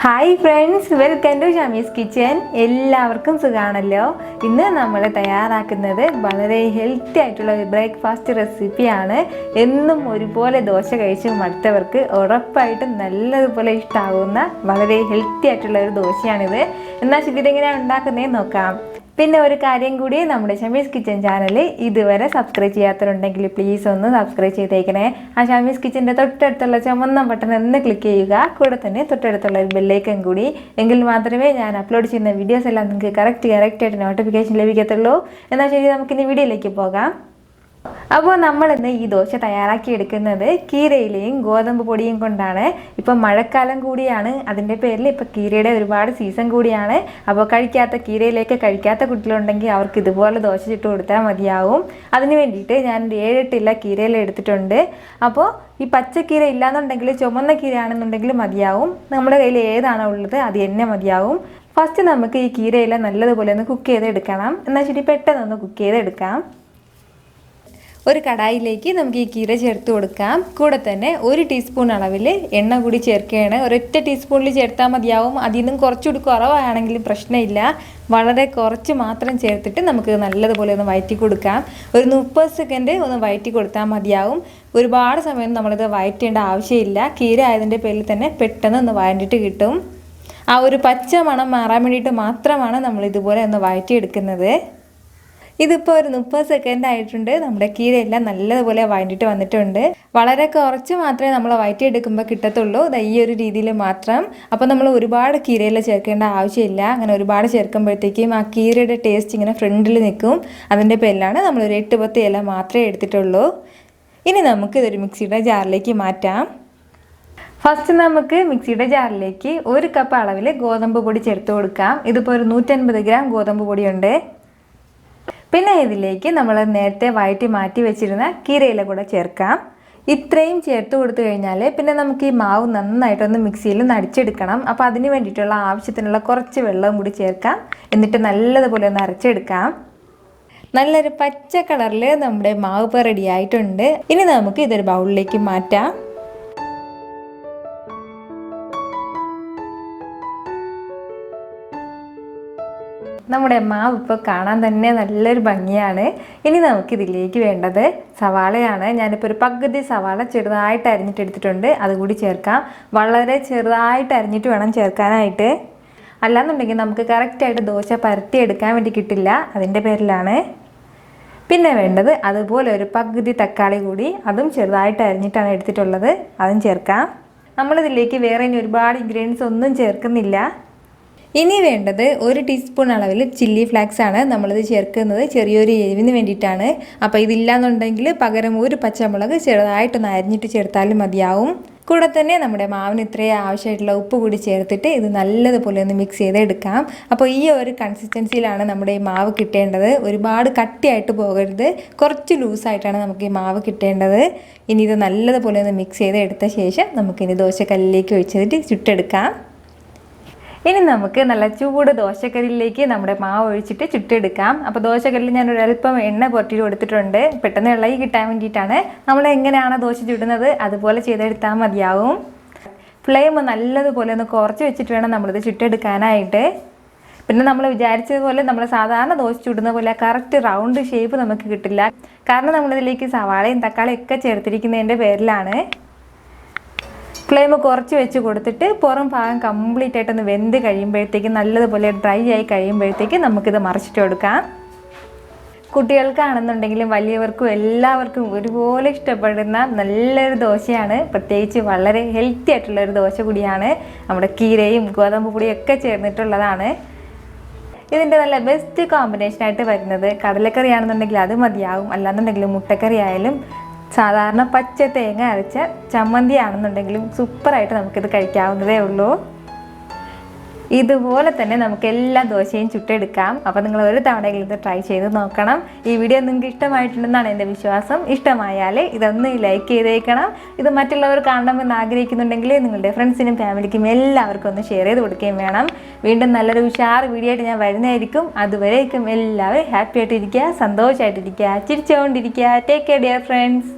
Hi friends, welcome to Shami's kitchen. എല്ലാവർക്കും സുഖമാണല്ലോ. ഇന്ന് നമ്മൾ തയ്യാറാക്കുന്നത് വളരെ ഹെൽത്തി ആയിട്ടുള്ള ഒരു ബ്രേക്ക്ഫാസ്റ്റ് റെസിപ്പിയാണ്. എന്നും ഒരുപോലെ ദോശ കഴിച്ച് മടുത്തവർക്ക് ഉറപ്പായിട്ടും നല്ലതുപോലെ ഇഷ്ടമാകുന്ന വളരെ ഹെൽത്തി ആയിട്ടുള്ള ഒരു ദോശയാണിത്. എന്നാൽ ഇതെങ്ങനെയാണ് ഉണ്ടാക്കുന്നതെന്ന് നോക്കാം. പിന്നെ ഒരു കാര്യം കൂടി, നമ്മുടെ ഷമീസ് കിച്ചൻ ചാനൽ ഇതുവരെ സബ്സ്ക്രൈബ് ചെയ്യാത്തവരുണ്ടെങ്കിൽ പ്ലീസ് ഒന്ന് സബ്സ്ക്രൈബ് ചെയ്തേക്കണേ. ആ ഷമീസ് കിച്ചൻ്റെ തൊട്ടടുത്തുള്ള ചുമന്ന ബട്ടൺ ഒന്ന് ക്ലിക്ക് ചെയ്യുക. കൂടെ തന്നെ തൊട്ടടുത്തുള്ള ഒരു ബെല്ലൈക്കൻ കൂടി, എങ്കിൽ മാത്രമേ ഞാൻ അപ്ലോഡ് ചെയ്യുന്ന വീഡിയോസ് എല്ലാം നിങ്ങൾക്ക് കറക്റ്റായിട്ട് നോട്ടിഫിക്കേഷൻ ലഭിക്കത്തുള്ളൂ. എന്നാൽ ശരി, നമുക്കിനി വീഡിയോയിലേക്ക് പോകാം. അപ്പോൾ നമ്മളിന്ന് ഈ ദോശ തയ്യാറാക്കി എടുക്കുന്നത് കീരയിലെയും ഗോതമ്പ് പൊടിയും കൊണ്ടാണ്. ഇപ്പം മഴക്കാലം കൂടിയാണ്, അതിൻ്റെ പേരിൽ ഇപ്പോൾ കീരയുടെ ഒരുപാട് സീസൺ കൂടിയാണ്. അപ്പോൾ കീരയിലേക്ക് കഴിക്കാത്ത കുട്ടികളുണ്ടെങ്കിൽ അവർക്ക് ഇതുപോലെ ദോശ ചുട്ട് കൊടുത്താൽ മതിയാവും. അതിന് വേണ്ടിയിട്ട് ഞാൻ 7-8 കീരയില എടുത്തിട്ടുണ്ട്. അപ്പോൾ ഈ പച്ചക്കീര ഇല്ലാന്നുണ്ടെങ്കിൽ ചുമന്ന കീര ആണെന്നുണ്ടെങ്കിൽ മതിയാവും. നമ്മുടെ കയ്യിൽ ഏതാണോ ഉള്ളത് അത് തന്നെ മതിയാവും. ഫസ്റ്റ് നമുക്ക് ഈ കീരയില നല്ലതുപോലെ ഒന്ന് കുക്ക് ചെയ്തെടുക്കണം. എന്നാൽ ശരി, പെട്ടെന്നൊന്ന് കുക്ക് ചെയ്തെടുക്കാം. ഒരു കടായിലേക്ക് നമുക്ക് ഈ കീര ചേർത്ത് കൊടുക്കാം. കൂടെ തന്നെ 1 ടീസ്പൂൺ അളവിൽ എണ്ണ കൂടി ചേർക്കുകയാണ്. ഒരൊറ്റ ടീസ്പൂണിൽ ചേർത്താൽ മതിയാവും. അതിൽ നിന്നും കുറച്ചുകൂടി കുറവാണെങ്കിലും പ്രശ്നമില്ല. വളരെ കുറച്ച് മാത്രം ചേർത്തിട്ട് നമുക്ക് നല്ലതുപോലെ ഒന്ന് വഴറ്റി കൊടുക്കാം. ഒരു 30 സെക്കൻഡ് ഒന്ന് വഴറ്റി കൊടുത്താൽ മതിയാവും. ഒരുപാട് സമയം നമ്മളിത് വഴറ്റേണ്ട ആവശ്യമില്ല. കീര ആയതിൻ്റെ പേരിൽ തന്നെ പെട്ടെന്ന് ഒന്ന് വഴണ്ടിട്ട് കിട്ടും. ആ ഒരു പച്ച മണം മാറാൻ വേണ്ടിയിട്ട് മാത്രമാണ് നമ്മൾ ഇതുപോലെ ഒന്ന് വഴറ്റിയെടുക്കുന്നത്. ഇതിപ്പോൾ ഒരു 30 സെക്കൻഡ് ആയിട്ടുണ്ട്. നമ്മുടെ കീരയെല്ലാം നല്ലതുപോലെ വഴറ്റിയിട്ട് വന്നിട്ടുണ്ട്. വളരെ കുറച്ച് മാത്രമേ നമ്മൾ വഴറ്റിയെടുക്കുമ്പോൾ കിട്ടത്തുള്ളൂ. ഈ ഒരു രീതിയിൽ മാത്രം. അപ്പോൾ നമ്മൾ ഒരുപാട് കീരയില ചേർക്കേണ്ട ആവശ്യമില്ല. അങ്ങനെ ഒരുപാട് ചേർക്കുമ്പോഴത്തേക്കും ആ കീരയുടെ ടേസ്റ്റ് ഇങ്ങനെ ഫ്രണ്ടിൽ നിൽക്കും. അതിൻ്റെ പേരിലാണ് നമ്മളൊരു 8-10 ഇല മാത്രമേ എടുത്തിട്ടുള്ളൂ. ഇനി നമുക്കിതൊരു മിക്സിയുടെ ജാറിലേക്ക് മാറ്റാം. ഫസ്റ്റ് നമുക്ക് മിക്സിയുടെ ജാറിലേക്ക് 1 കപ്പ് അളവിൽ ഗോതമ്പ് പൊടി ചേർത്ത് കൊടുക്കാം. ഇതിപ്പോൾ ഒരു 150 ഗ്രാം ഗോതമ്പ് പൊടിയുണ്ട്. പിന്നെ ഇതിലേക്ക് നമ്മൾ നേരത്തെ വഴറ്റി മാറ്റി വെച്ചിരുന്ന കീരയില കൂടെ ചേർക്കാം. ഇത്രയും ചേർത്ത് കൊടുത്തു കഴിഞ്ഞാൽ പിന്നെ നമുക്ക് ഈ മാവ് നന്നായിട്ടൊന്ന് മിക്സിയിൽ അടിച്ചെടുക്കണം. അപ്പോൾ അതിന് വേണ്ടിയിട്ടുള്ള ആവശ്യത്തിനുള്ള കുറച്ച് വെള്ളവും കൂടി ചേർക്കാം. എന്നിട്ട് നല്ലതുപോലെ ഒന്ന് അരച്ചെടുക്കാം. നല്ലൊരു പച്ച കളറിൽ നമ്മുടെ മാവ് ഇപ്പോൾ റെഡി ആയിട്ടുണ്ട്. ഇനി നമുക്ക് ഇതൊരു ബൗളിലേക്ക് മാറ്റാം. നമ്മുടെ മാവ് ഇപ്പോൾ കാണാൻ തന്നെ നല്ലൊരു ഭംഗിയാണ്. ഇനി നമുക്കിതിലേക്ക് വേണ്ടത് സവാളയാണ്. ഞാനിപ്പോൾ ഒരു പകുതി സവാള ചെറുതായിട്ട് അരിഞ്ഞിട്ടെടുത്തിട്ടുണ്ട്. അതുകൂടി ചേർക്കാം. വളരെ ചെറുതായിട്ട് അരിഞ്ഞിട്ട് വേണം ചേർക്കാനായിട്ട്. അല്ലാന്നുണ്ടെങ്കിൽ നമുക്ക് കറക്റ്റായിട്ട് ദോശ പരത്തിയെടുക്കാൻ വേണ്ടി കിട്ടില്ല. അതിൻ്റെ പേരിലാണ്. പിന്നെ വേണ്ടത് അതുപോലെ ഒരു പകുതി തക്കാളി കൂടി, അതും ചെറുതായിട്ട് അരിഞ്ഞിട്ടാണ് എടുത്തിട്ടുള്ളത്. അതും ചേർക്കാം. നമ്മളിതിലേക്ക് വേറെ ഇനി ഒരുപാട് ഇൻഗ്രീഡിയൻസ് ഒന്നും ചേർക്കുന്നില്ല. ഇനി വേണ്ടത് 1 ടീസ്പൂൺ അളവിൽ ചില്ലി ഫ്ലാക്സ് ആണ്. നമ്മളിത് ചേർക്കുന്നത് ചെറിയൊരു എരിവിന് വേണ്ടിയിട്ടാണ്. അപ്പോൾ ഇതില്ലാന്നുണ്ടെങ്കിൽ പകരം 1 പച്ചമുളക് ചെറുതായിട്ടൊന്ന് അരിഞ്ഞിട്ട് ചേർത്താലും മതിയാവും. കൂടെ തന്നെ നമ്മുടെ മാവിന് ഇത്രയും ആവശ്യമായിട്ടുള്ള ഉപ്പ് കൂടി ചേർത്തിട്ട് ഇത് നല്ലതുപോലെ ഒന്ന് മിക്സ് ചെയ്തെടുക്കാം. അപ്പോൾ ഈ ഒരു കൺസിസ്റ്റൻസിയിലാണ് നമ്മുടെ ഈ മാവ് കിട്ടേണ്ടത്. ഒരുപാട് കട്ടിയായിട്ട് പോകരുത്, കുറച്ച് ലൂസായിട്ടാണ് നമുക്ക് ഈ മാവ് കിട്ടേണ്ടത്. ഇനി ഇത് നല്ലതുപോലെ ഒന്ന് മിക്സ് ചെയ്തെടുത്ത ശേഷം നമുക്കിനി ദോശക്കല്ലിലേക്ക് ഒഴിച്ചിട്ട് ചുട്ടെടുക്കാം. ഇനി നമുക്ക് നല്ല ചൂട് ദോശക്കല്ലിലേക്ക് നമ്മുടെ മാവ് ഒഴിച്ചിട്ട് ചുട്ടെടുക്കാം. അപ്പോൾ ദോശക്കല്ലിൽ ഞാൻ ഒരല്പം എണ്ണ പുരട്ടിയിട്ട് കൊടുത്തിട്ടുണ്ട്. പെട്ടെന്ന് ഇളകി കിട്ടാൻ വേണ്ടിയിട്ടാണ്. നമ്മൾ എങ്ങനെയാണ് ദോശ ചുടുന്നത് അതുപോലെ ചെയ്തെടുത്താൽ മതിയാവും. ഫ്ലെയിം നല്ലതുപോലെ ഒന്ന് കുറച്ച് വെച്ചിട്ട് വേണം നമ്മളിത് ചുട്ടെടുക്കാനായിട്ട്. പിന്നെ നമ്മൾ വിചാരിച്ചതുപോലെ നമ്മൾ സാധാരണ ദോശ ചുടുന്ന പോലെ കറക്റ്റ് റൗണ്ട് ഷേപ്പ് നമുക്ക് കിട്ടില്ല. കാരണം നമ്മളിതിലേക്ക് സവാളയും തക്കാളിയും ഒക്കെ ചേർത്തിരിക്കുന്നതിൻ്റെ പേരിലാണ്. ഫ്ലെയിം കുറച്ച് വെച്ച് കൊടുത്തിട്ട് പുറം ഭാഗം കംപ്ലീറ്റ് ആയിട്ടൊന്ന് വെന്ത് കഴിയുമ്പോഴത്തേക്കും നല്ലതുപോലെ ഡ്രൈ ആയി കഴിയുമ്പോഴത്തേക്കും നമുക്കിത് മറിച്ചിട്ട് കൊടുക്കാം. കുട്ടികൾക്കാണെന്നുണ്ടെങ്കിലും വലിയവർക്കും എല്ലാവർക്കും ഒരുപോലെ ഇഷ്ടപ്പെടുന്ന നല്ലൊരു ദോശയാണ്. പ്രത്യേകിച്ച് വളരെ ഹെൽത്തി ആയിട്ടുള്ളൊരു ദോശ കൂടിയാണ്. നമ്മുടെ കീരയും ഗോതമ്പ് പൊടിയും ഒക്കെ ചേർന്നിട്ടുള്ളതാണ്. ഇതിൻ്റെ നല്ല ബെസ്റ്റ് കോമ്പിനേഷനായിട്ട് വരുന്നത് കടലക്കറി ആണെന്നുണ്ടെങ്കിൽ അത് മതിയാവും. അല്ലാന്നുണ്ടെങ്കിലും മുട്ടക്കറി ആയാലും സാധാരണ പച്ച തേങ്ങ അരച്ച ചമ്മന്തി ആണെന്നുണ്ടെങ്കിലും സൂപ്പറായിട്ട് നമുക്കിത് കഴിക്കാവുന്നതേ ഉള്ളൂ. ഇതുപോലെ തന്നെ നമുക്ക് എല്ലാ ദോശയും ചുട്ടെടുക്കാം. അപ്പോൾ നിങ്ങൾ ഒരു തവണയെങ്കിലും ഇത് ട്രൈ ചെയ്ത് നോക്കണം. ഈ വീഡിയോ നിങ്ങൾക്ക് ഇഷ്ടമായിട്ടുണ്ടെന്നാണ് എൻ്റെ വിശ്വാസം. ഇഷ്ടമായാൽ ഇതൊന്ന് ലൈക്ക് ചെയ്തേക്കണം. ഇത് മറ്റുള്ളവർ കാണണമെന്ന് ആഗ്രഹിക്കുന്നുണ്ടെങ്കിൽ നിങ്ങളുടെ ഫ്രണ്ട്സിനും ഫാമിലിക്കും എല്ലാവർക്കും ഒന്ന് ഷെയർ ചെയ്ത് കൊടുക്കുകയും വേണം. വീണ്ടും നല്ലൊരു ഉഷാർ വീഡിയോ ആയിട്ട് ഞാൻ വരുന്നതായിരിക്കും. അതുവരേക്കും എല്ലാവരും ഹാപ്പി ആയിട്ടിരിക്കുക, സന്തോഷമായിട്ടിരിക്കുക, ചിരിച്ചുകൊണ്ടിരിക്കുക. Take care dear friends.